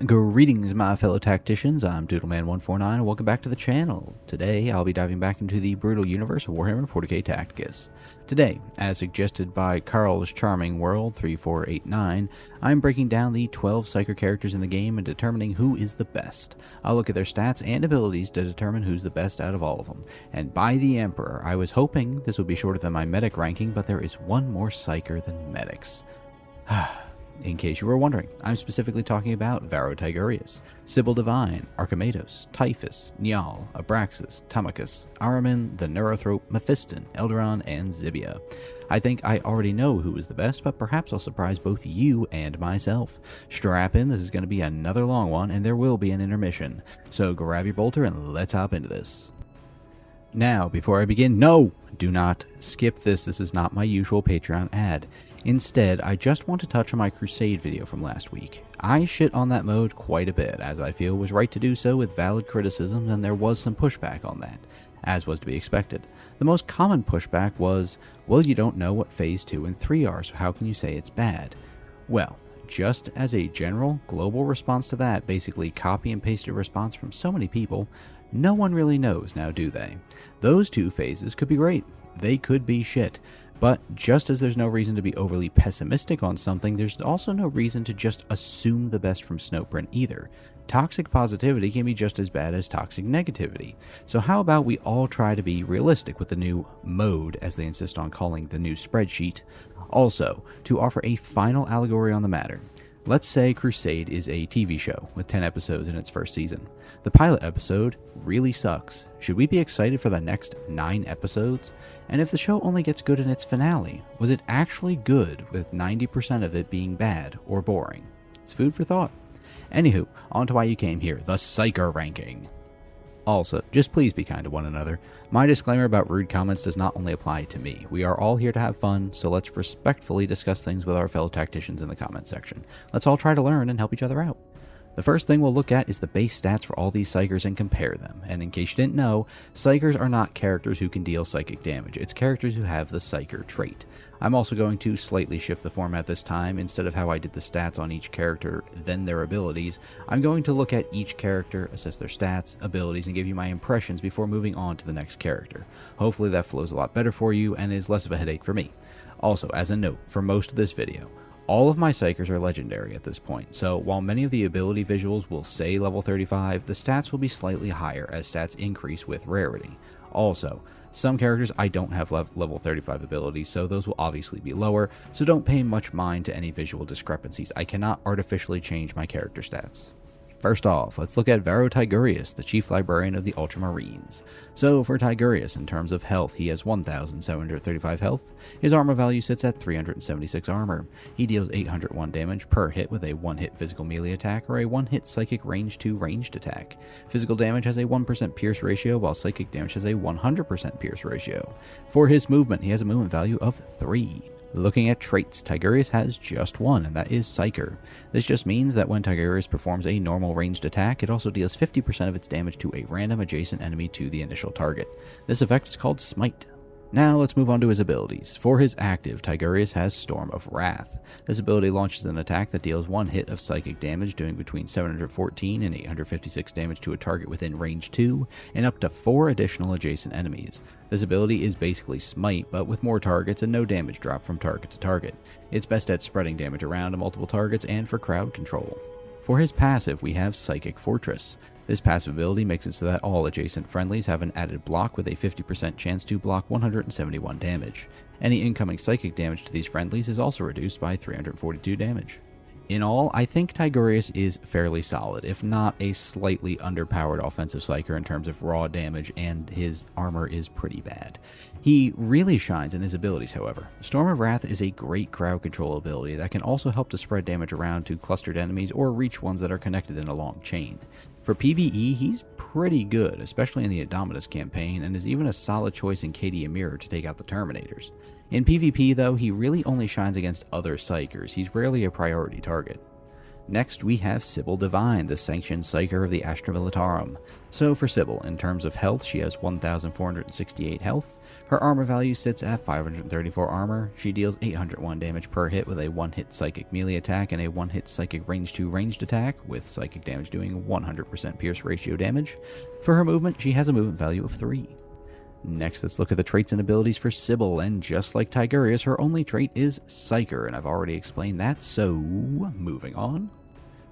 Greetings, my fellow tacticians. I'm Doodleman149, and welcome back to the channel. Today, I'll be diving back into the brutal universe of Warhammer 40K Tacticus. Today, as suggested by Carl's Charming World 3489, I'm breaking down the 12 Psyker characters in the game and determining who is the best. I'll look at their stats and abilities to determine who's the best out of all of them. And by the Emperor, I was hoping this would be shorter than my medic ranking, but there is one more Psyker than medics. In case you were wondering, I'm specifically talking about Varro Tigurius, Sibyll Devine, Archimatos, Typhus, Njal, Abraxas, Thaumachus, Ahriman, the Neurothrope, Mephiston, Eldryon, and Xybia. I think I already know who is the best, but perhaps I'll surprise both you and myself. Strap in, this is going to be another long one, and there will be an intermission. So grab your bolter and let's hop into this. Now, before I begin, no! Do not skip this. This is not my usual Patreon ad. Instead, I just want to touch on my Crusade video from last week. I shit on that mode quite a bit, as I feel was right to do so with valid criticisms, and there was some pushback on that, as was to be expected. The most common pushback was, well, you don't know what Phase 2 and 3 are, so how can you say it's bad? Well, just as a general, global response to that, basically copy and pasted response from so many people, no one really knows now, do they? Those two phases could be great. They could be shit. But just as there's no reason to be overly pessimistic on something, there's also no reason to just assume the best from Snowprint either. Toxic positivity can be just as bad as toxic negativity. So how about we all try to be realistic with the new mode, as they insist on calling the new spreadsheet. Also, to offer a final allegory on the matter. Let's say Crusade is a TV show with 10 episodes in its first season. The pilot episode really sucks. Should we be excited for the next 9 episodes? And if the show only gets good in its finale, was it actually good with 90% of it being bad or boring? It's food for thought. Anywho, on to why you came here, the Psyker ranking. Also, just please be kind to one another. My disclaimer about rude comments does not only apply to me. We are all here to have fun, so let's respectfully discuss things with our fellow tacticians in the comment section. Let's all try to learn and help each other out. The first thing we'll look at is the base stats for all these Psykers and compare them. And in case you didn't know, Psykers are not characters who can deal psychic damage. It's characters who have the Psyker trait. I'm also going to slightly shift the format this time. Instead of how I did the stats on each character, then their abilities, I'm going to look at each character, assess their stats, abilities, and give you my impressions before moving on to the next character. Hopefully that flows a lot better for you and is less of a headache for me. Also, as a note, for most of this video, all of my Psykers are legendary at this point, so while many of the ability visuals will say level 35, the stats will be slightly higher as stats increase with rarity. Also, some characters I don't have level 35 abilities, so those will obviously be lower, so don't pay much mind to any visual discrepancies. I cannot artificially change my character stats. First off, let's look at Varro Tigurius, the Chief Librarian of the Ultramarines. So for Tigurius, in terms of health, he has 1,735 health. His armor value sits at 376 armor. He deals 801 damage per hit with a 1-hit physical melee attack or a 1-hit psychic range 2 ranged attack. Physical damage has a 1% pierce ratio, while psychic damage has a 100% pierce ratio. For his movement, he has a movement value of 3. Looking at traits, Tigurius has just one, and that is Psyker. This just means that when Tigurius performs a normal ranged attack, it also deals 50% of its damage to a random adjacent enemy to the initial target. This effect is called Smite. Now let's move on to his abilities. For his active, Tigurius has Storm of Wrath. This ability launches an attack that deals 1 hit of psychic damage, doing between 714 and 856 damage to a target within range 2, and up to 4 additional adjacent enemies. This ability is basically Smite, but with more targets and no damage drop from target to target. It's best at spreading damage around to multiple targets and for crowd control. For his passive, we have Psychic Fortress. This passive ability makes it so that all adjacent friendlies have an added block with a 50% chance to block 171 damage. Any incoming psychic damage to these friendlies is also reduced by 342 damage. In all, I think Tigurius is fairly solid, if not a slightly underpowered offensive Psyker in terms of raw damage, and his armor is pretty bad. He really shines in his abilities, however. Storm of Wrath is a great crowd control ability that can also help to spread damage around to clustered enemies or reach ones that are connected in a long chain. For PvE, he's pretty good, especially in the Indomitus campaign, and is even a solid choice in KD Mirror to take out the Terminators. In PvP, though, he really only shines against other Psykers. He's rarely a priority target. Next, we have Sibyll Devine, the sanctioned Psyker of the Astra Militarum. So for Sibyll, in terms of health, she has 1,468 health. Her armor value sits at 534 armor. She deals 801 damage per hit with a 1-hit psychic melee attack and a 1-hit psychic range 2 ranged attack, with psychic damage doing 100% pierce ratio damage. For her movement, she has a movement value of 3. Next, let's look at the traits and abilities for Sibyll, and just like Tigurius, her only trait is Psyker, and I've already explained that, so moving on.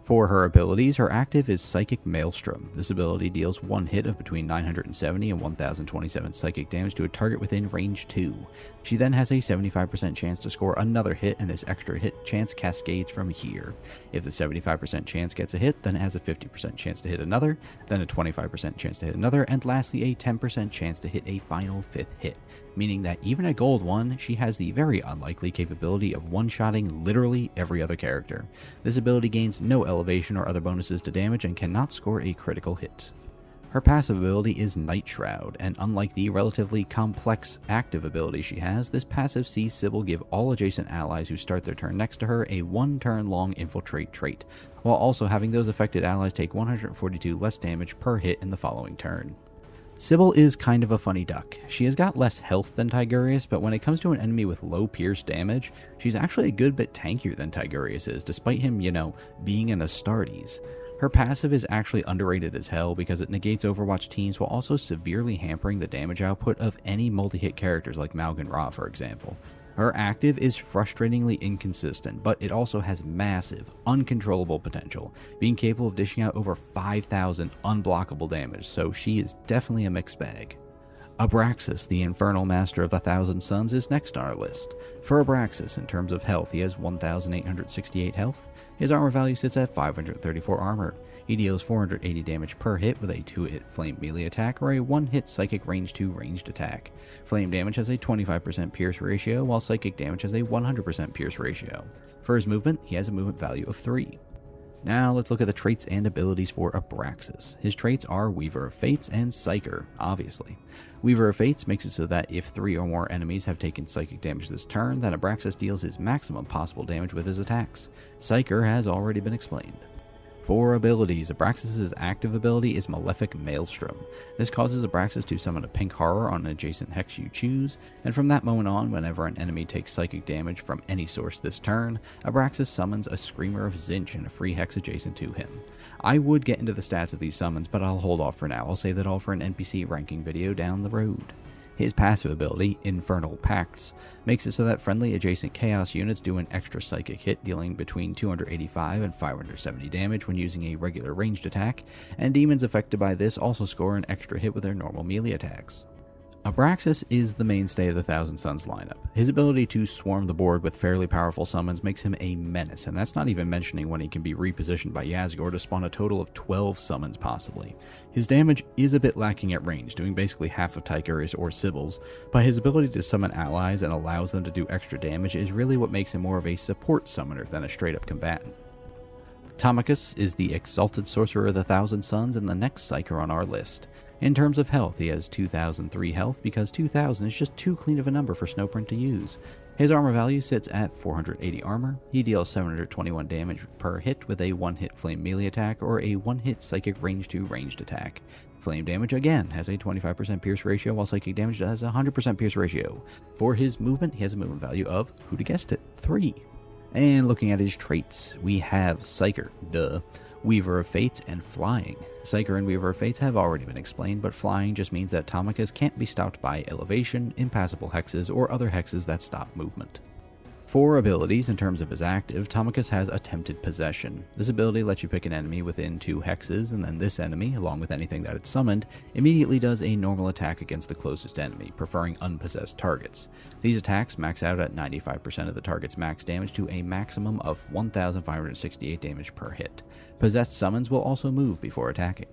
For her abilities, her active is Psychic Maelstrom. This ability deals 1 hit of between 970 and 1027 psychic damage to a target within range 2. She then has a 75% chance to score another hit, and this extra hit chance cascades from here. If the 75% chance gets a hit, then it has a 50% chance to hit another, then a 25% chance to hit another, and lastly a 10% chance to hit a final 5th hit, meaning that even at Gold 1, she has the very unlikely capability of one-shotting literally every other character. This ability gains no elevation or other bonuses to damage and cannot score a critical hit. Her passive ability is Night Shroud, and unlike the relatively complex active ability she has, this passive sees Sibyll give all adjacent allies who start their turn next to her a 1-turn long infiltrate trait, while also having those affected allies take 142 less damage per hit in the following turn. Sibyll is kind of a funny duck. She has got less health than Tigurius, but when it comes to an enemy with low pierce damage, she's actually a good bit tankier than Tigurius is, despite him, being an Astartes. Her passive is actually underrated as hell because it negates Overwatch teams while also severely hampering the damage output of any multi-hit characters like Malgan Ra, for example. Her active is frustratingly inconsistent, but it also has massive, uncontrollable potential, being capable of dishing out over 5,000 unblockable damage, so she is definitely a mixed bag. Abraxas, the Infernal Master of the Thousand Suns, is next on our list. For Abraxas, in terms of health, he has 1,868 health. His armor value sits at 534 armor. He deals 480 damage per hit with a 2-hit flame melee attack or a 1-hit psychic range 2 ranged attack. Flame damage has a 25% pierce ratio, while psychic damage has a 100% pierce ratio. For his movement, he has a movement value of 3. Now let's look at the traits and abilities for Abraxas. His traits are Weaver of Fates and Psyker, obviously. Weaver of Fates makes it so that if 3 or more enemies have taken psychic damage this turn, then Abraxas deals his maximum possible damage with his attacks. Psyker has already been explained. For abilities, Abraxas' active ability is Malefic Maelstrom. This causes Abraxas to summon a pink horror on an adjacent hex you choose, and from that moment on, whenever an enemy takes psychic damage from any source this turn, Abraxas summons a Screamer of Zinch in a free hex adjacent to him. I would get into the stats of these summons, but I'll hold off for now. I'll save that all for an NPC ranking video down the road. His passive ability, Infernal Pacts, makes it so that friendly adjacent Chaos units do an extra psychic hit dealing between 285 and 570 damage when using a regular ranged attack, and demons affected by this also score an extra hit with their normal melee attacks. Abraxas is the mainstay of the Thousand Suns lineup. His ability to swarm the board with fairly powerful summons makes him a menace, and that's not even mentioning when he can be repositioned by Yazgor to spawn a total of 12 summons possibly. His damage is a bit lacking at range, doing basically half of Tigurius or Sibyl's, but his ability to summon allies and allows them to do extra damage is really what makes him more of a support summoner than a straight-up combatant. Thaumachus is the Exalted Sorcerer of the Thousand Suns and the next Psyker on our list. In terms of health, he has 2,003 health because 2,000 is just too clean of a number for Snowprint to use. His armor value sits at 480 armor. He deals 721 damage per hit with a 1-hit flame melee attack or a 1-hit psychic range 2 ranged attack. Flame damage again has a 25% pierce ratio, while psychic damage has a 100% pierce ratio. For his movement, he has a movement value of, who'd have guessed it, 3. And looking at his traits, we have Psyker, Weaver of Fates, and Flying. Psyker and Weaver of Fates have already been explained, but Flying just means that Thaumachus can't be stopped by elevation, impassable hexes, or other hexes that stop movement. For abilities, in terms of his active, Thaumachus has Attempted Possession. This ability lets you pick an enemy within 2 hexes, and then this enemy, along with anything that it's summoned, immediately does a normal attack against the closest enemy, preferring unpossessed targets. These attacks max out at 95% of the target's max damage to a maximum of 1,568 damage per hit. Possessed summons will also move before attacking.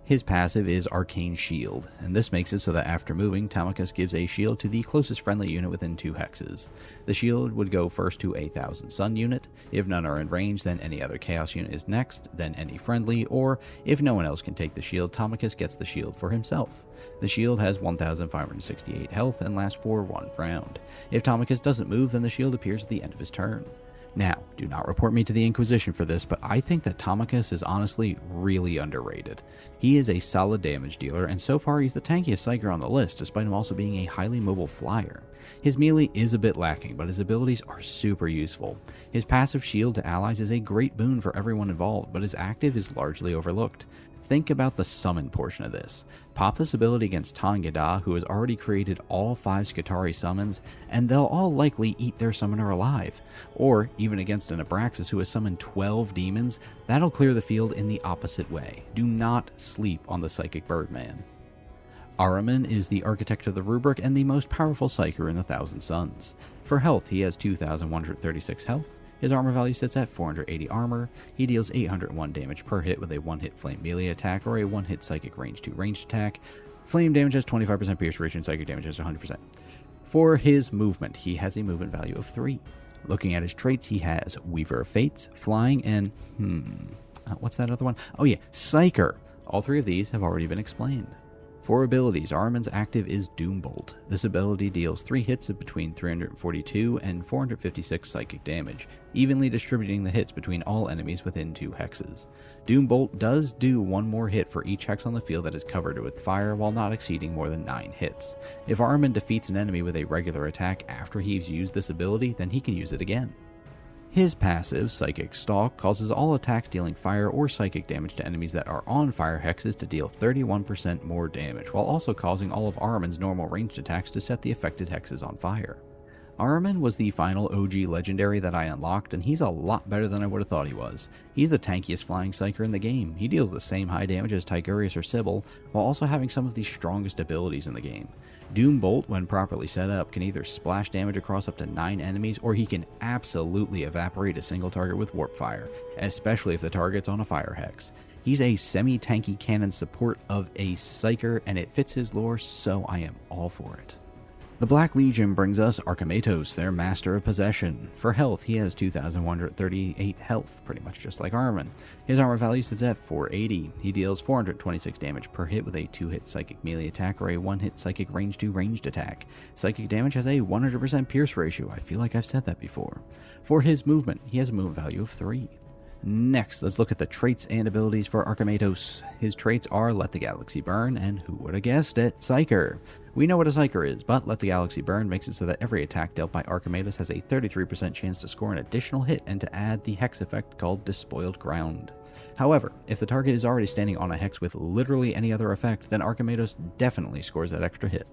His passive is Arcane Shield, and this makes it so that after moving, Thaumachus gives a shield to the closest friendly unit within 2 hexes. The shield would go first to a Thousand Sun unit. If none are in range, then any other Chaos unit is next, then any friendly, or if no one else can take the shield, Thaumachus gets the shield for himself. The shield has 1,568 health and lasts for 1 round. If Thaumachus doesn't move, then the shield appears at the end of his turn. Now, do not report me to the Inquisition for this, but I think that Thaumachus is honestly really underrated. He is a solid damage dealer, and so far he's the tankiest Psyker on the list, despite him also being a highly mobile flyer. His melee is a bit lacking, but his abilities are super useful. His passive shield to allies is a great boon for everyone involved, but his active is largely overlooked. Think about the summon portion of this. Pop this ability against Tangada, who has already created all 5 Skitarii summons, and they'll all likely eat their summoner alive. Or, even against an Abraxas who has summoned 12 demons, that'll clear the field in the opposite way. Do not sleep on the Psychic Birdman. Ahriman is the architect of the rubric and the most powerful Psyker in the Thousand Suns. For health, he has 2,136 health. His armor value sits at 480 armor. He deals 801 damage per hit with a 1-hit flame melee attack or a 1-hit psychic range 2 ranged attack. Flame damage has 25% pierce rate and psychic damage has 100%. For his movement, he has a movement value of 3. Looking at his traits, he has Weaver of Fates, Flying, and what's that other one? Oh yeah, Psyker. All 3 of these have already been explained. For abilities, Ahriman's active is Doombolt. This ability deals 3 hits of between 342 and 456 psychic damage, evenly distributing the hits between all enemies within 2 hexes. Doombolt does do 1 more hit for each hex on the field that is covered with fire while not exceeding more than 9 hits. If Ahriman defeats an enemy with a regular attack after he's used this ability, then he can use it again. His passive, Psychic Stalk, causes all attacks dealing fire or psychic damage to enemies that are on fire hexes to deal 31% more damage, while also causing all of Ahriman's normal ranged attacks to set the affected hexes on fire. Ahriman was the final OG legendary that I unlocked, and he's a lot better than I would have thought he was. He's the tankiest flying Psyker in the game. He deals the same high damage as Tigurius or Sibyll, while also having some of the strongest abilities in the game. Doombolt, when properly set up, can either splash damage across up to 9 enemies, or he can absolutely evaporate a single target with Warp Fire, especially if the target's on a fire hex. He's a semi-tanky cannon support of a Psyker, and it fits his lore, so I am all for it. The Black Legion brings us Archimatos, their master of possession. For health, he has 2,138 health, pretty much just like Ahriman. His armor value sits at 480. He deals 426 damage per hit with a 2-hit psychic melee attack or a 1-hit psychic range 2 ranged attack. Psychic damage has a 100% pierce ratio. I feel like I've said that before. For his movement, he has a movement value of 3. Next, let's look at the traits and abilities for Archimatos. His traits are Let the Galaxy Burn, and who would have guessed it, Psyker. We know what a Psyker is, but Let the Galaxy Burn makes it so that every attack dealt by Archimatos has a 33% chance to score an additional hit and to add the hex effect called Despoiled Ground. However, if the target is already standing on a hex with literally any other effect, then Archimatos definitely scores that extra hit.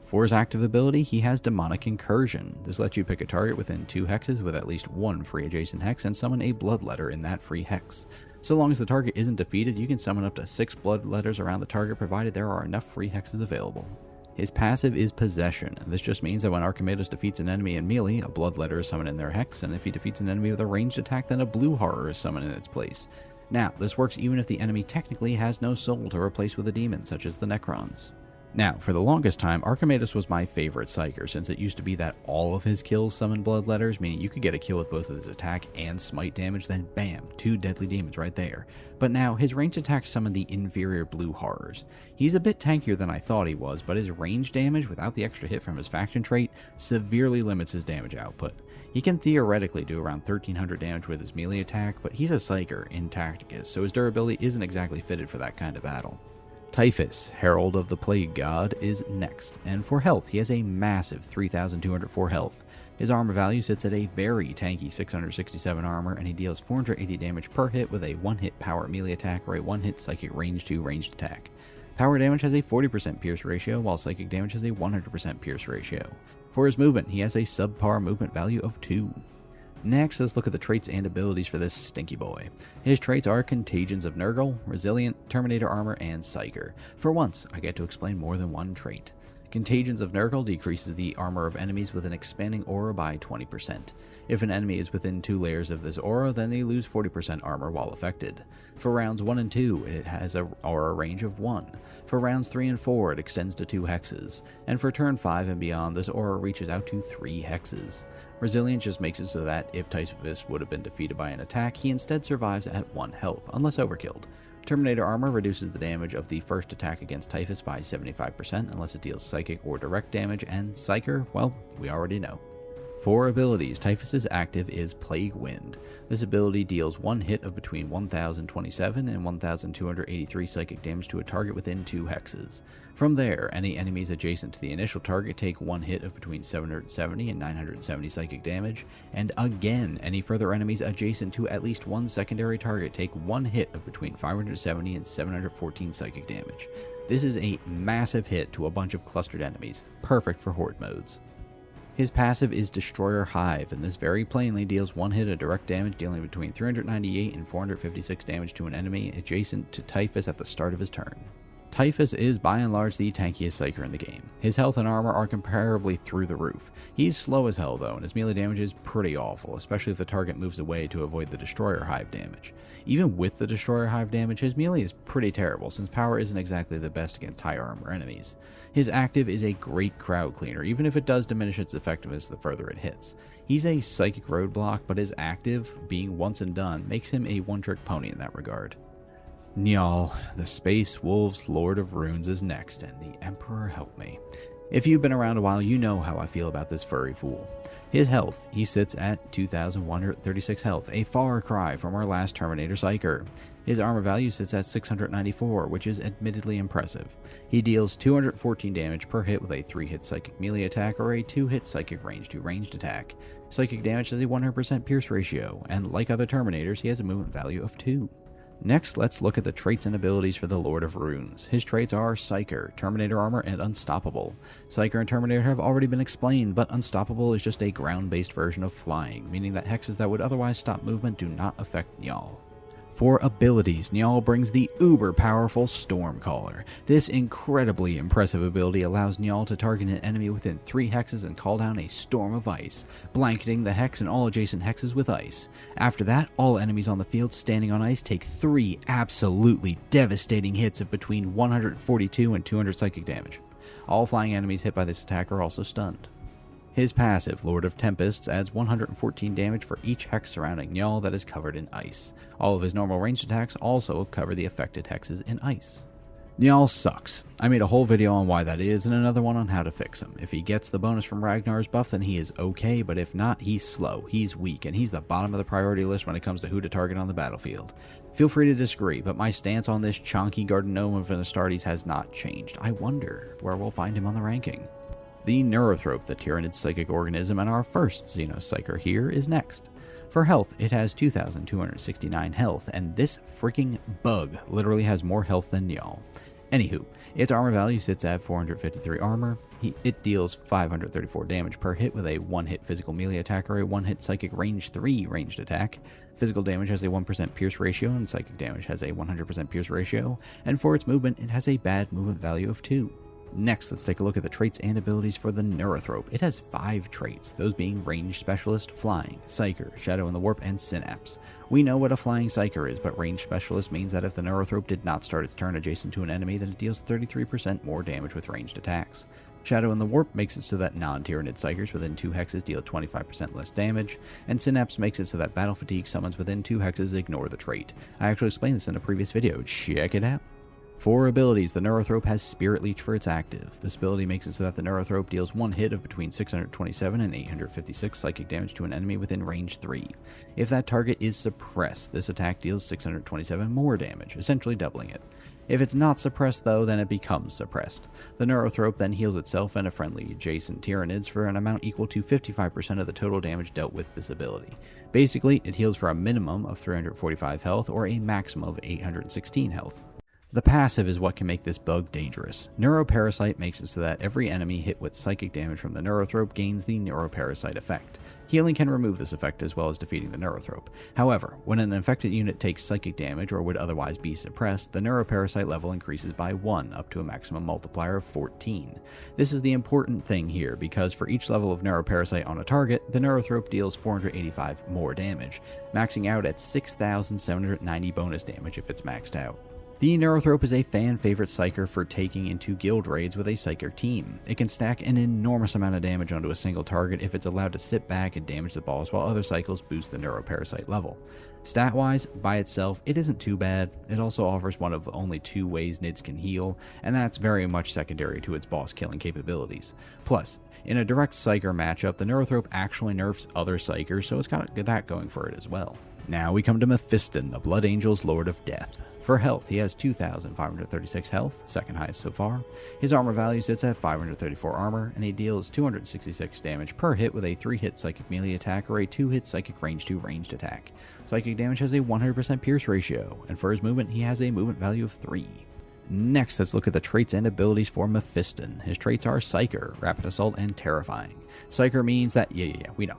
For his active ability, he has Demonic Incursion. This lets you pick a target within 2 hexes with at least 1 free adjacent hex and summon a Bloodletter in that free hex. So long as the target isn't defeated, you can summon up to 6 Bloodletters around the target provided there are enough free hexes available. His passive is Possession. This just means that when Archimatos defeats an enemy in melee, a Bloodletter is summoned in their hex, and if he defeats an enemy with a ranged attack, then a Blue Horror is summoned in its place. Now, this works even if the enemy technically has no soul to replace with a demon, such as the Necrons. Now, for the longest time, Archimatos was my favorite Psyker, since it used to be that all of his kills summoned Bloodletters, meaning you could get a kill with both of his attack and smite damage, then bam, 2 deadly demons right there. But now, his ranged attacks summon the inferior Blue Horrors. He's a bit tankier than I thought he was, but his range damage, without the extra hit from his faction trait, severely limits his damage output. He can theoretically do around 1,300 damage with his melee attack, but he's a Psyker in Tacticus, so his durability isn't exactly fitted for that kind of battle. Typhus, Herald of the Plague God, is next, and for health, he has a massive 3,204 health. His armor value sits at a very tanky 667 armor, and he deals 480 damage per hit with a 1-hit power melee attack or a 1-hit psychic range 2 ranged attack. Power damage has a 40% pierce ratio, while psychic damage has a 100% pierce ratio. For his movement, he has a subpar movement value of 2. Next, let's look at the traits and abilities for this stinky boy. His traits are Contagions of Nurgle, Resilient, Terminator Armor, and Psyker. For once, I get to explain more than one trait. Contagions of Nurgle decreases the armor of enemies with an expanding aura by 20%. If an enemy is within 2 layers of this aura, then they lose 40% armor while affected. For rounds 1 and 2, it has an aura range of 1. For rounds 3 and 4, it extends to 2 hexes. And for turn 5 and beyond, this aura reaches out to 3 hexes. Resilience just makes it so that if Typhus would have been defeated by an attack, he instead survives at 1 health, unless overkilled. Terminator Armor reduces the damage of the first attack against Typhus by 75% unless it deals psychic or direct damage, and Psyker, well, we already know. For abilities, Typhus's active is Plague Wind. This ability deals one hit of between 1027 and 1283 psychic damage to a target within 2 hexes. From there, any enemies adjacent to the initial target take one hit of between 770 and 970 psychic damage, and again, any further enemies adjacent to at least one secondary target take one hit of between 570 and 714 psychic damage. This is a massive hit to a bunch of clustered enemies, perfect for horde modes. His passive is Destroyer Hive, and this very plainly deals one hit of direct damage, dealing between 398 and 456 damage to an enemy adjacent to Typhus at the start of his turn. Typhus is by and large the tankiest Psyker in the game. His health and armor are comparably through the roof. He's slow as hell though, and his melee damage is pretty awful, especially if the target moves away to avoid the Destroyer Hive damage. Even with the Destroyer Hive damage, his melee is pretty terrible, since power isn't exactly the best against high armor enemies. His active is a great crowd cleaner, even if it does diminish its effectiveness the further it hits. He's a psychic roadblock, but his active, being once and done, makes him a one-trick pony in that regard. Njal, the Space Wolves Lord of Runes, is next, and the Emperor help me. If you've been around a while, you know how I feel about this furry fool. His health, he sits at 2,136 health, a far cry from our last Terminator Psyker. His armor value sits at 694, which is admittedly impressive. He deals 214 damage per hit with a 3-hit psychic melee attack or a 2-hit psychic range to ranged attack. Psychic damage has a 100% pierce ratio, and like other Terminators, he has a movement value of 2. Next, let's look at the traits and abilities for the Lord of Runes. His traits are Psyker, Terminator Armor, and Unstoppable. Psyker and Terminator have already been explained, but Unstoppable is just a ground-based version of flying, meaning that hexes that would otherwise stop movement do not affect Njal. For abilities, Njal brings the uber-powerful Stormcaller. This incredibly impressive ability allows Njal to target an enemy within 3 hexes and call down a storm of ice, blanketing the hex and all adjacent hexes with ice. After that, all enemies on the field standing on ice take 3 absolutely devastating hits of between 142 and 200 psychic damage. All flying enemies hit by this attack are also stunned. His passive, Lord of Tempests, adds 114 damage for each hex surrounding Njal that is covered in ice. All of his normal ranged attacks also cover the affected hexes in ice. Njal sucks. I made a whole video on why that is and another one on how to fix him. If he gets the bonus from Ragnar's buff, then he is okay, but if not, he's slow, he's weak, and he's the bottom of the priority list when it comes to who to target on the battlefield. Feel free to disagree, but my stance on this chonky garden gnome of an Astartes has not changed. I wonder where we'll find him on the ranking. The Neurothrope, the Tyrannid psychic organism, and our first Xenos Psyker here, is next. For health, it has 2,269 health, and this freaking bug literally has more health than Njal. Anywho, its armor value sits at 453 armor. It deals 534 damage per hit with a 1-hit physical melee attack or a 1-hit psychic range 3 ranged attack. Physical damage has a 1% pierce ratio, and psychic damage has a 100% pierce ratio, and for its movement, it has a bad movement value of 2. Next, let's take a look at the traits and abilities for the Neurothrope. It has 5 traits, those being Ranged Specialist, Flying, Psyker, Shadow in the Warp, and Synapse. We know what a Flying Psyker is, but Ranged Specialist means that if the Neurothrope did not start its turn adjacent to an enemy, then it deals 33% more damage with ranged attacks. Shadow in the Warp makes it so that non-Tyrannid Psykers within 2 hexes deal 25% less damage, and Synapse makes it so that Battle Fatigue summons within 2 hexes ignore the trait. I actually explained this in a previous video, check it out. For abilities, the Neurothrope has Spirit Leech for its active. This ability makes it so that the Neurothrope deals 1 hit of between 627 and 856 psychic damage to an enemy within range 3. If that target is suppressed, this attack deals 627 more damage, essentially doubling it. If it's not suppressed though, then it becomes suppressed. The Neurothrope then heals itself and a friendly adjacent Tyrannids for an amount equal to 55% of the total damage dealt with this ability. Basically, it heals for a minimum of 345 health or a maximum of 816 health. The passive is what can make this bug dangerous. Neuroparasite makes it so that every enemy hit with psychic damage from the Neurothrope gains the Neuroparasite effect. Healing can remove this effect as well as defeating the Neurothrope. However, when an infected unit takes psychic damage or would otherwise be suppressed, the Neuroparasite level increases by 1 up to a maximum multiplier of 14. This is the important thing here because for each level of Neuroparasite on a target, the Neurothrope deals 485 more damage, maxing out at 6,790 bonus damage if it's maxed out. The Neurothrope is a fan-favorite Psyker for taking into guild raids with a Psyker team. It can stack an enormous amount of damage onto a single target if it's allowed to sit back and damage the boss while other cycles boost the Neuroparasite level. Stat-wise, by itself, it isn't too bad. It also offers one of only 2 ways Nids can heal, and that's very much secondary to its boss-killing capabilities. Plus, in a direct Psyker matchup, the Neurothrope actually nerfs other Psykers, so it's got that going for it as well. Now we come to Mephiston, the Blood Angel's Lord of Death. For health, he has 2,536 health, second highest so far. His armor value sits at 534 armor, and he deals 266 damage per hit with a 3-hit psychic melee attack or a 2-hit psychic range 2 ranged attack. Psychic damage has a 100% pierce ratio, and for his movement, he has a movement value of 3. Next, let's look at the traits and abilities for Mephiston. His traits are Psyker, Rapid Assault, and Terrifying. Psyker means that, we know.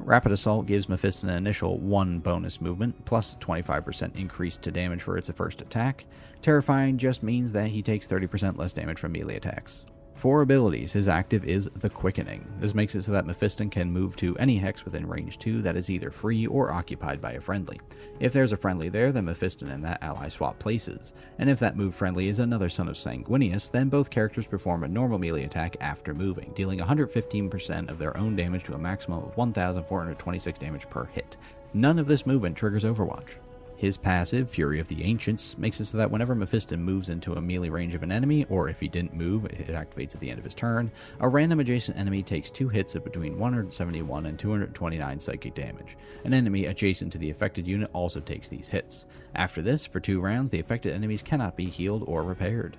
Rapid Assault gives Mephiston an initial 1 bonus movement, plus 25% increase to damage for its first attack. Terrifying just means that he takes 30% less damage from melee attacks. For abilities, his active is the Quickening. This makes it so that Mephiston can move to any hex within range 2 that is either free or occupied by a friendly. If there's a friendly there, then Mephiston and that ally swap places. And if that move friendly is another son of Sanguinius, then both characters perform a normal melee attack after moving, dealing 115% of their own damage to a maximum of 1,426 damage per hit. None of this movement triggers Overwatch. His passive, Fury of the Ancients, makes it so that whenever Mephiston moves into a melee range of an enemy, or if he didn't move, it activates at the end of his turn, a random adjacent enemy takes 2 hits of between 171 and 229 psychic damage. An enemy adjacent to the affected unit also takes these hits. After this, for 2 rounds, the affected enemies cannot be healed or repaired.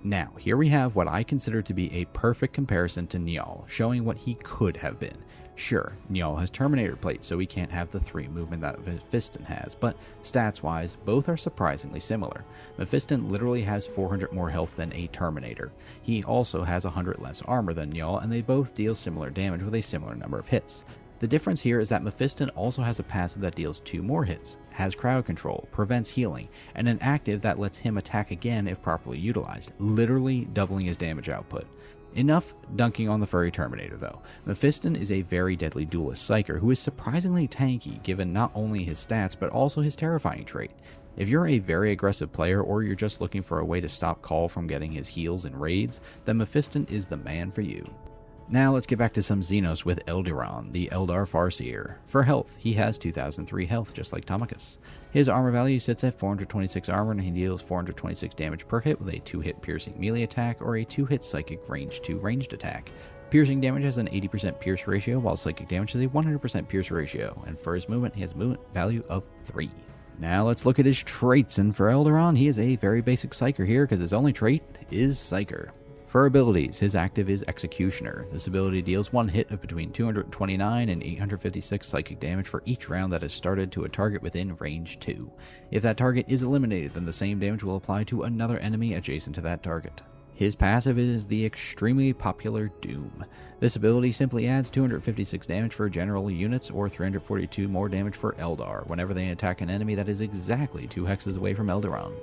Now, here we have what I consider to be a perfect comparison to Njal, showing what he could have been. Sure, Njal has Terminator plates, so he can't have the 3 movement that Mephiston has, but stats-wise, both are surprisingly similar. Mephiston literally has 400 more health than a Terminator. He also has 100 less armor than Njal, and they both deal similar damage with a similar number of hits. The difference here is that Mephiston also has a passive that deals 2 more hits, has crowd control, prevents healing, and an active that lets him attack again if properly utilized, literally doubling his damage output. Enough dunking on the furry Terminator though. Mephiston is a very deadly duelist Psyker who is surprisingly tanky given not only his stats but also his terrifying trait. If you're a very aggressive player or you're just looking for a way to stop Call from getting his heals in raids, then Mephiston is the man for you. Now let's get back to some Xenos with Eldryon, the Eldar Farseer. For health, he has 2,003 health, just like Thaumachus. His armor value sits at 426 armor and he deals 426 damage per hit with a 2-hit piercing melee attack or a 2-hit psychic range 2 ranged attack. Piercing damage has an 80% pierce ratio, while psychic damage has a 100% pierce ratio, and for his movement, he has a movement value of 3. Now let's look at his traits, and for Eldryon, he is a very basic Psyker here because his only trait is Psyker. For abilities, his active is Executioner. This ability deals 1 hit of between 229 and 856 psychic damage for each round that is started to a target within range 2. If that target is eliminated, then the same damage will apply to another enemy adjacent to that target. His passive is the extremely popular Doom. This ability simply adds 256 damage for general units or 342 more damage for Eldar whenever they attack an enemy that is exactly 2 hexes away from Eldryon.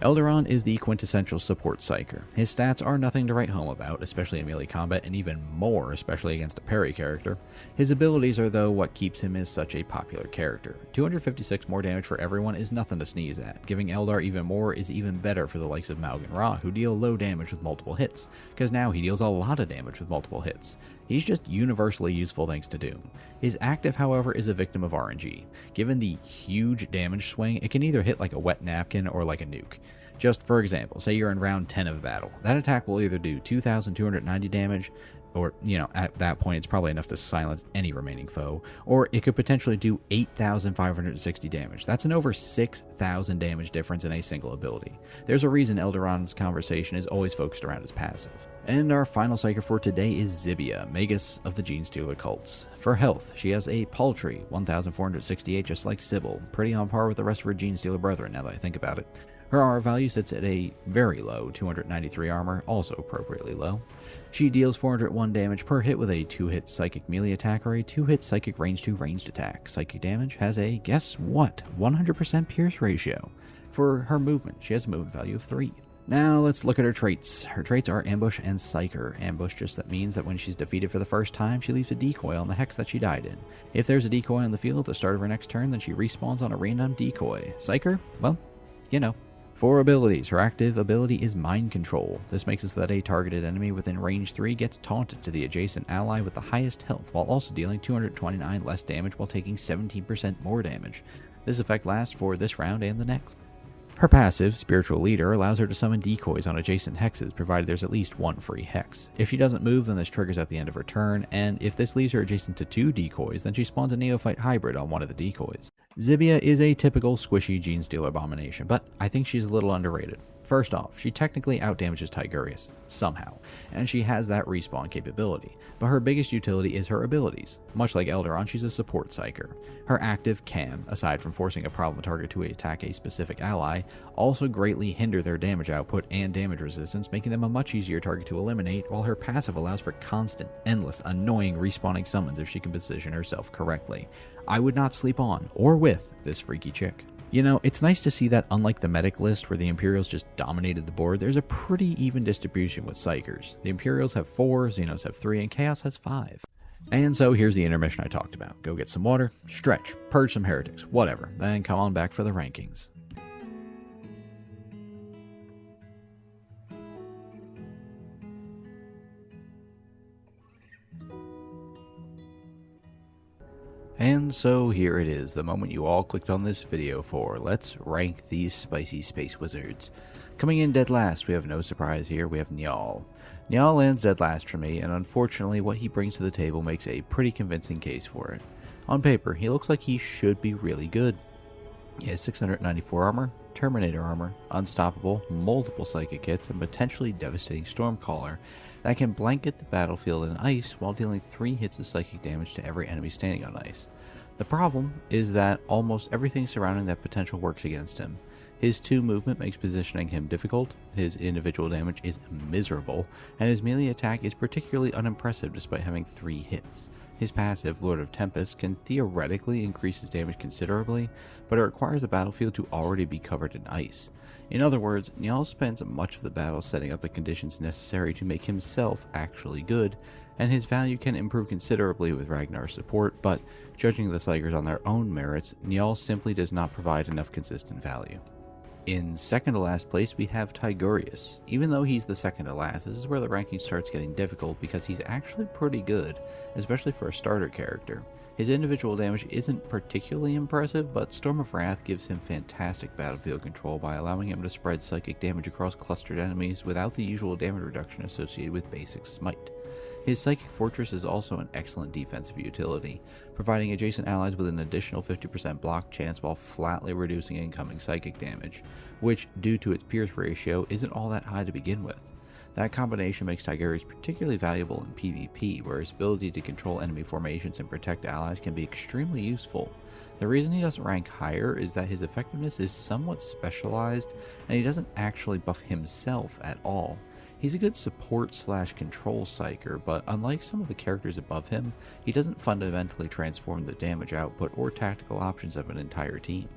Eldryon is the quintessential support Psyker. His stats are nothing to write home about, especially in melee combat, and even more, especially against a parry character. His abilities are, though, what keeps him as such a popular character. 256 more damage for everyone is nothing to sneeze at. Giving Eldar even more is even better for the likes of Maug and Ra, who deal low damage with multiple hits, because now he deals a lot of damage with multiple hits. He's just universally useful thanks to Doom. His active, however, is a victim of RNG. Given the huge damage swing, it can either hit like a wet napkin or like a nuke. Just for example, say you're in round 10 of battle. That attack will either do 2,290 damage, or, at that point it's probably enough to silence any remaining foe, or it could potentially do 8,560 damage. That's an over 6,000 damage difference in a single ability. There's a reason Eldryon's conversation is always focused around his passive. And our final Psyker for today is Xybia, Magus of the Genestealer cults. For health, she has a paltry 1,468 just like Sibyll, pretty on par with the rest of her Genestealer brethren now that I think about it. Her armor value sits at a very low 293 armor, also appropriately low. She deals 401 damage per hit with a 2-hit psychic melee attack or a 2-hit psychic range 2 ranged attack. Psychic damage has a, guess what, 100% pierce ratio. For her movement, she has a movement value of 3. Now let's look at her traits. Her traits are Ambush and Psyker. Ambush just that means that when she's defeated for the first time, she leaves a decoy on the hex that she died in. If there's a decoy on the field at the start of her next turn, then she respawns on a random decoy. Psyker? Well, For abilities, her active ability is Mind Control. This makes it so that a targeted enemy within range 3 gets taunted to the adjacent ally with the highest health, while also dealing 229 less damage while taking 17% more damage. This effect lasts for this round and the next. Her passive, Spiritual Leader, allows her to summon decoys on adjacent hexes, provided there's at least one free hex. If she doesn't move, then this triggers at the end of her turn, and if this leaves her adjacent to 2 decoys, then she spawns a Neophyte hybrid on one of the decoys. Xybia is a typical squishy Gene Stealer abomination, but I think she's a little underrated. First off, she technically outdamages Tigurius, somehow, and she has that respawn capability, but her biggest utility is her abilities. Much like Eldryon, she's a support Psyker. Her active can, aside from forcing a problem target to attack a specific ally, also greatly hinder their damage output and damage resistance, making them a much easier target to eliminate, while her passive allows for constant, endless, annoying respawning summons if she can position herself correctly. I would not sleep on, or with, this freaky chick. You know, it's nice to see that unlike the medic list where the Imperials just dominated the board, there's a pretty even distribution with Psykers. The Imperials have 4, Xenos have 3, and Chaos has 5. And so here's the intermission I talked about. Go get some water, stretch, purge some heretics, whatever, then come on back for the rankings. And so here it is, the moment you all clicked on this video for. Let's rank these spicy space wizards. Coming in dead last, we have no surprise here, we have Njal. Njal lands dead last for me, and unfortunately what he brings to the table makes a pretty convincing case for it. On paper, he looks like he should be really good. He has 694 armor, Terminator armor, Unstoppable, multiple psychic hits, and potentially devastating Stormcaller that can blanket the battlefield in ice while dealing 3 hits of psychic damage to every enemy standing on ice. The problem is that almost everything surrounding that potential works against him. His 2 movement makes positioning him difficult, his individual damage is miserable, and his melee attack is particularly unimpressive despite having 3 hits. His passive, Lord of Tempest, can theoretically increase his damage considerably, but it requires the battlefield to already be covered in ice. In other words, Njal spends much of the battle setting up the conditions necessary to make himself actually good, and his value can improve considerably with Ragnar's support, but judging the Psykers on their own merits, Njal simply does not provide enough consistent value. In second to last place, we have Tigurius. Even though he's the second to last, this is where the ranking starts getting difficult because he's actually pretty good, especially for a starter character. His individual damage isn't particularly impressive, but Storm of Wrath gives him fantastic battlefield control by allowing him to spread psychic damage across clustered enemies without the usual damage reduction associated with basic smite. His Psychic Fortress is also an excellent defensive utility, providing adjacent allies with an additional 50% block chance while flatly reducing incoming psychic damage, which, due to its Pierce ratio, isn't all that high to begin with. That combination makes Tigurius particularly valuable in PvP, where his ability to control enemy formations and protect allies can be extremely useful. The reason he doesn't rank higher is that his effectiveness is somewhat specialized, and he doesn't actually buff himself at all. He's a good support/control psyker, but unlike some of the characters above him, he doesn't fundamentally transform the damage output or tactical options of an entire team.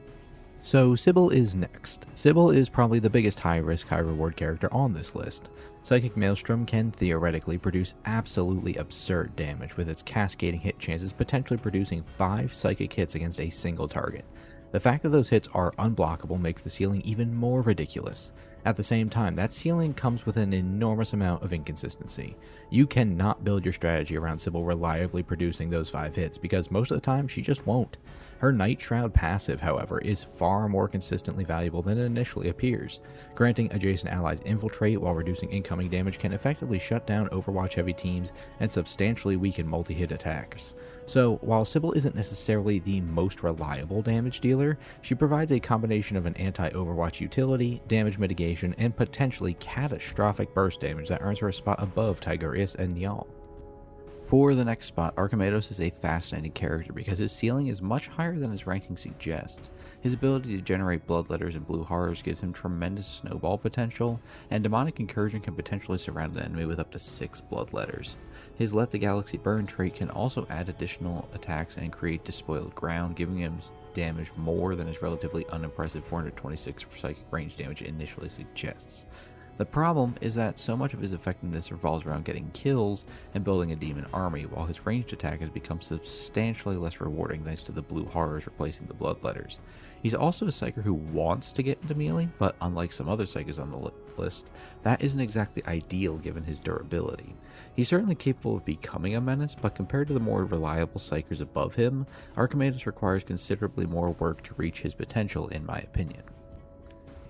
So Sibyll is next. Sibyll is probably the biggest high-risk, high-reward character on this list. Psychic Maelstrom can theoretically produce absolutely absurd damage, with its cascading hit chances potentially producing 5 psychic hits against a single target. The fact that those hits are unblockable makes the ceiling even more ridiculous. At the same time, that ceiling comes with an enormous amount of inconsistency. You cannot build your strategy around Sibyll reliably producing those 5 hits, because most of the time she just won't. Her Night Shroud passive, however, is far more consistently valuable than it initially appears. Granting adjacent allies infiltrate while reducing incoming damage can effectively shut down Overwatch-heavy teams and substantially weaken multi-hit attacks. So, while Sibyll isn't necessarily the most reliable damage dealer, she provides a combination of an anti-Overwatch utility, damage mitigation, and potentially catastrophic burst damage that earns her a spot above Tigurius and Njal. For the next spot, Archimatos is a fascinating character because his ceiling is much higher than his ranking suggests. His ability to generate bloodletters and blue horrors gives him tremendous snowball potential, and demonic incursion can potentially surround an enemy with up to 6 bloodletters. His Let the Galaxy Burn trait can also add additional attacks and create despoiled ground, giving him damage more than his relatively unimpressive 426 psychic range damage initially suggests. The problem is that so much of his effectiveness revolves around getting kills and building a demon army, while his ranged attack has become substantially less rewarding thanks to the blue horrors replacing the bloodletters. He's also a Psyker who wants to get into melee, but unlike some other Psykers on the list, that isn't exactly ideal given his durability. He's certainly capable of becoming a menace, but compared to the more reliable Psykers above him, Archimatos requires considerably more work to reach his potential in my opinion.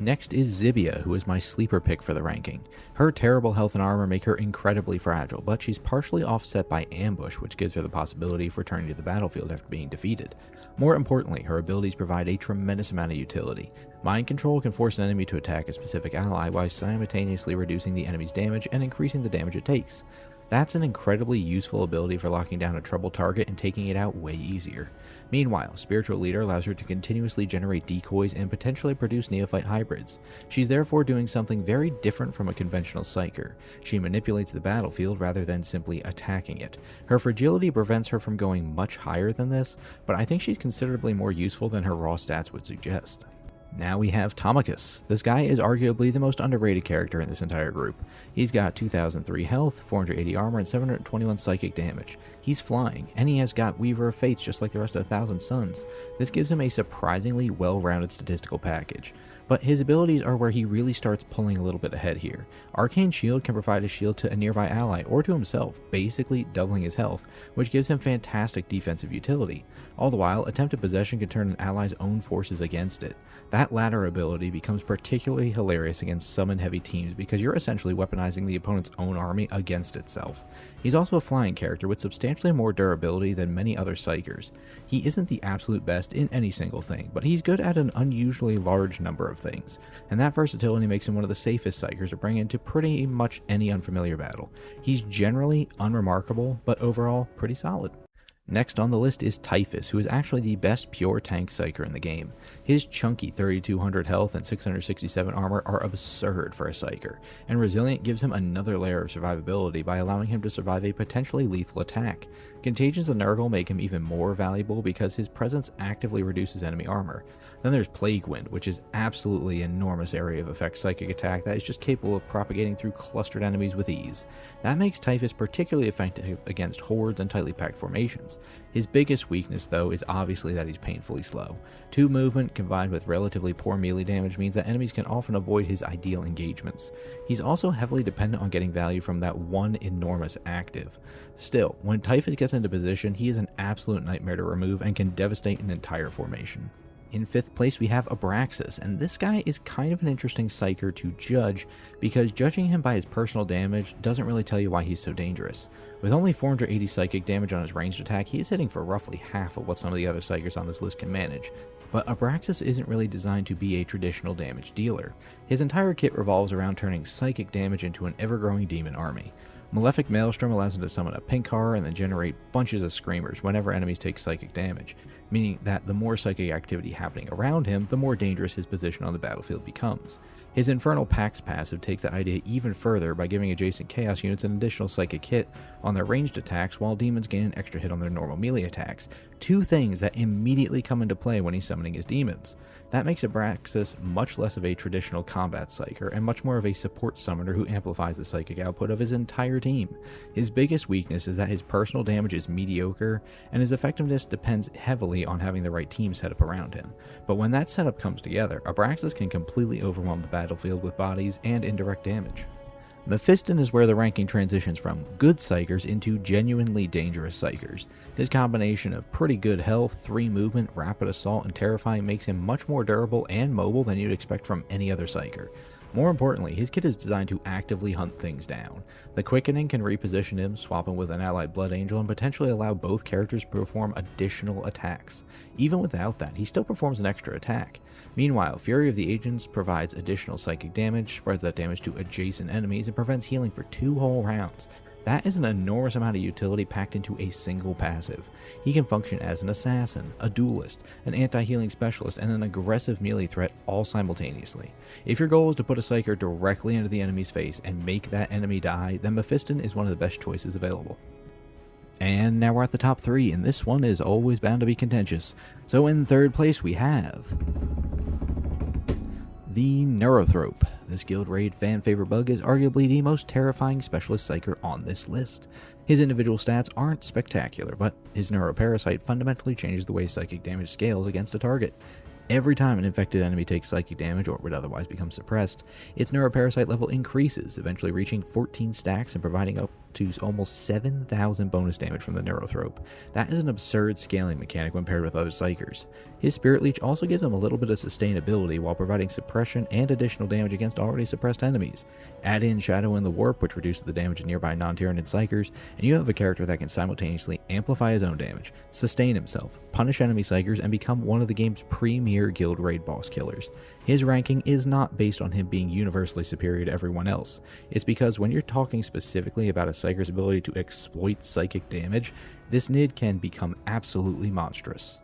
Next is Xybia, who is my sleeper pick for the ranking. Her terrible health and armor make her incredibly fragile, but she's partially offset by ambush, which gives her the possibility of returning to the battlefield after being defeated. More importantly, her abilities provide a tremendous amount of utility. Mind control can force an enemy to attack a specific ally while simultaneously reducing the enemy's damage and increasing the damage it takes. That's an incredibly useful ability for locking down a troubled target and taking it out way easier. Meanwhile, Spiritual Leader allows her to continuously generate decoys and potentially produce neophyte hybrids. She's therefore doing something very different from a conventional Psyker. She manipulates the battlefield rather than simply attacking it. Her fragility prevents her from going much higher than this, but I think she's considerably more useful than her raw stats would suggest. Now we have Thaumachus. This guy is arguably the most underrated character in this entire group. He's got 2003 health, 480 armor, and 721 psychic damage. He's flying, and he has got Weaver of Fates just like the rest of the Thousand Suns. This gives him a surprisingly well-rounded statistical package. But his abilities are where he really starts pulling a little bit ahead here. Arcane Shield can provide a shield to a nearby ally or to himself, basically doubling his health, which gives him fantastic defensive utility. All the while, Attempted Possession can turn an ally's own forces against it. That latter ability becomes particularly hilarious against summon-heavy teams because you're essentially weaponizing the opponent's own army against itself. He's also a flying character with substantially more durability than many other Psykers. He isn't the absolute best in any single thing, but he's good at an unusually large number of things, and that versatility makes him one of the safest Psykers to bring into pretty much any unfamiliar battle. He's generally unremarkable, but overall pretty solid. Next on the list is Typhus, who is actually the best pure tank Psyker in the game. His chunky 3200 health and 667 armor are absurd for a Psyker, and Resilient gives him another layer of survivability by allowing him to survive a potentially lethal attack. Contagions of Nurgle make him even more valuable because his presence actively reduces enemy armor. Then there's Plague Wind, which is absolutely an enormous area of effect psychic attack that is just capable of propagating through clustered enemies with ease. That makes Typhus particularly effective against hordes and tightly packed formations. His biggest weakness, though, is obviously that he's painfully slow. 2 movement combined with relatively poor melee damage means that enemies can often avoid his ideal engagements. He's also heavily dependent on getting value from that one enormous active. Still, when Typhus gets into position, he is an absolute nightmare to remove and can devastate an entire formation. In 5th place, we have Abraxas, and this guy is kind of an interesting Psyker to judge because judging him by his personal damage doesn't really tell you why he's so dangerous. With only 480 psychic damage on his ranged attack, he is hitting for roughly half of what some of the other Psykers on this list can manage. But Abraxas isn't really designed to be a traditional damage dealer. His entire kit revolves around turning psychic damage into an ever-growing demon army. Malefic Maelstrom allows him to summon a pink horror and then generate bunches of screamers whenever enemies take psychic damage, meaning that the more psychic activity happening around him, the more dangerous his position on the battlefield becomes. His Infernal Pax passive takes that idea even further by giving adjacent Chaos units an additional psychic hit on their ranged attacks while demons gain an extra hit on their normal melee attacks, 2 things that immediately come into play when he's summoning his demons. That makes Abraxas much less of a traditional combat Psyker and much more of a support summoner who amplifies the psychic output of his entire team. His biggest weakness is that his personal damage is mediocre and his effectiveness depends heavily on having the right team set up around him. But when that setup comes together, Abraxas can completely overwhelm the battlefield with bodies and indirect damage. Mephiston is where the ranking transitions from good Psykers into genuinely dangerous Psykers. His combination of pretty good health, 3 movement, rapid assault, and terrifying makes him much more durable and mobile than you'd expect from any other Psyker. More importantly, his kit is designed to actively hunt things down. The Quickening can reposition him, swap him with an allied Blood Angel, and potentially allow both characters to perform additional attacks. Even without that, he still performs an extra attack. Meanwhile, Fury of the Agents provides additional psychic damage, spreads that damage to adjacent enemies, and prevents healing for 2 whole rounds. That is an enormous amount of utility packed into a single passive. He can function as an assassin, a duelist, an anti-healing specialist, and an aggressive melee threat all simultaneously. If your goal is to put a Psyker directly into the enemy's face and make that enemy die, then Mephiston is one of the best choices available. And now we're at the top 3, and this one is always bound to be contentious. So in 3rd place we have the Neurothrope. this guild raid fan favorite bug is arguably the most terrifying specialist psyker on this list. His individual stats aren't spectacular, but his Neuroparasite fundamentally changes the way psychic damage scales against a target. Every time an infected enemy takes psychic damage or would otherwise become suppressed, its Neuroparasite level increases, eventually reaching 14 stacks and providing up to almost 7,000 bonus damage from the Neurothrope. That is an absurd scaling mechanic when paired with other Psykers. His Spirit Leech also gives him a little bit of sustainability while providing suppression and additional damage against already suppressed enemies. Add in Shadow in the Warp, which reduces the damage of nearby non-Tyranid Psykers, and you have a character that can simultaneously amplify his own damage, sustain himself, punish enemy Psykers, and become one of the game's premier guild raid boss killers. His ranking is not based on him being universally superior to everyone else. It's because when you're talking specifically about a Psyker's ability to exploit psychic damage, this Nid can become absolutely monstrous.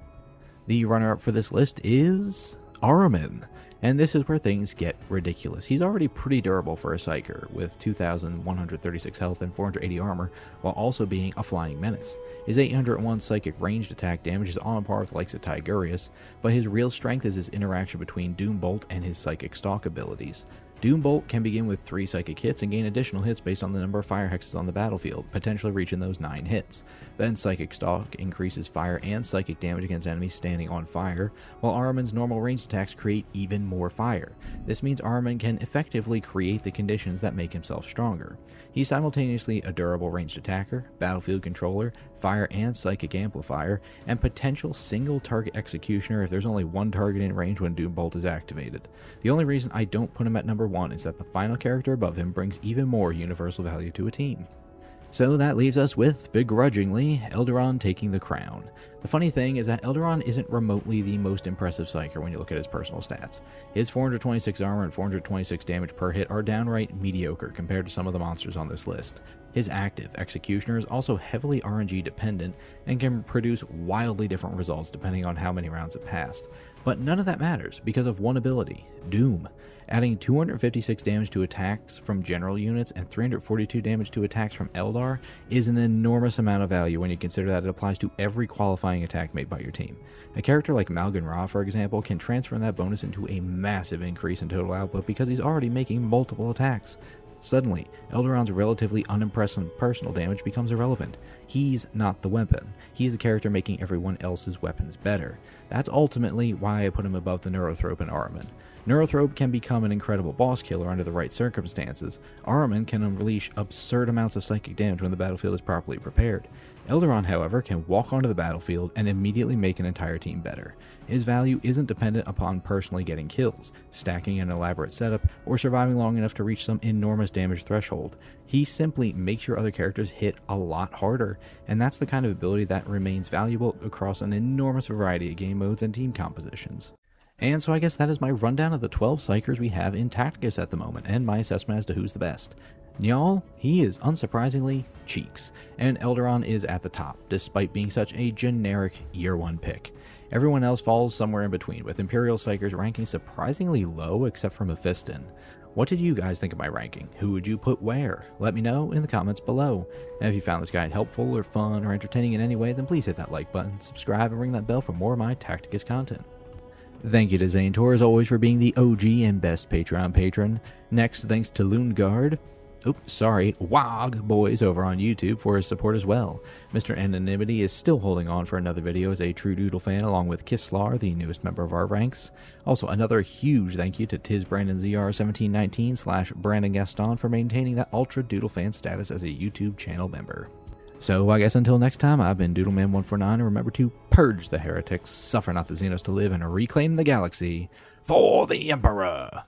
The runner-up for this list is Ahriman, and this is where things get ridiculous. He's already pretty durable for a Psyker, with 2,136 health and 480 armor, while also being a flying menace. His 801 psychic ranged attack damage is on par with the likes of Tigurius, but his real strength is his interaction between Doombolt and his psychic Stalk abilities. Doombolt can begin with 3 psychic hits and gain additional hits based on the number of fire hexes on the battlefield, potentially reaching those 9 hits. Then Psychic Stalk increases fire and psychic damage against enemies standing on fire, while Ahriman's normal ranged attacks create even more fire. This means Ahriman can effectively create the conditions that make himself stronger. He's simultaneously a durable ranged attacker, battlefield controller, fire and psychic amplifier, and potential single target executioner if there's only one target in range when Doombolt is activated. The only reason I don't put him at number 1 is that the final character above him brings even more universal value to a team. So that leaves us with, begrudgingly, Eldryon taking the crown. The funny thing is that Eldryon isn't remotely the most impressive Psyker when you look at his personal stats. His 426 armor and 426 damage per hit are downright mediocre compared to some of the monsters on this list. His active, Executioner, is also heavily RNG dependent and can produce wildly different results depending on how many rounds have passed. But none of that matters because of one ability, Doom. Adding 256 damage to attacks from general units and 342 damage to attacks from Eldar is an enormous amount of value when you consider that it applies to every qualifying attack made by your team. A character like Malgan Ra, for example, can transfer that bonus into a massive increase in total output because he's already making multiple attacks. Suddenly, Eldryon's relatively unimpressive personal damage becomes irrelevant. He's not the weapon. He's the character making everyone else's weapons better. That's ultimately why I put him above the Neurothrope and Ahriman. Neurothrope can become an incredible boss killer under the right circumstances. Ahriman can unleash absurd amounts of psychic damage when the battlefield is properly prepared. Eldryon, however, can walk onto the battlefield and immediately make an entire team better. His value isn't dependent upon personally getting kills, stacking an elaborate setup, or surviving long enough to reach some enormous damage threshold. He simply makes your other characters hit a lot harder, and that's the kind of ability that remains valuable across an enormous variety of game modes and team compositions. And so I guess that is my rundown of the 12 Psykers we have in Tacticus at the moment, and my assessment as to who's the best. Njal, he is unsurprisingly cheeks, and Eldryon is at the top, despite being such a generic year 1 pick. Everyone else falls somewhere in between, with Imperial Psykers ranking surprisingly low except for Mephiston. What did you guys think of my ranking? Who would you put where? Let me know in the comments below. And if you found this guide helpful or fun or entertaining in any way, then please hit that like button, subscribe, and ring that bell for more of my Tacticus content. Thank you to Zaintor as always for being the OG and best Patreon patron. Next, thanks to Wog Boys over on YouTube for his support as well. Mr. Anonymity is still holding on for another video as a true Doodle fan, along with Kislar, the newest member of our ranks. Also, another huge thank you to TizBrandonZR1719 / Brandon Gaston for maintaining that ultra Doodle fan status as a YouTube channel member. So I guess until next time, I've been Doodleman149, and remember to purge the heretics, suffer not the Xenos to live, and reclaim the galaxy for the Emperor!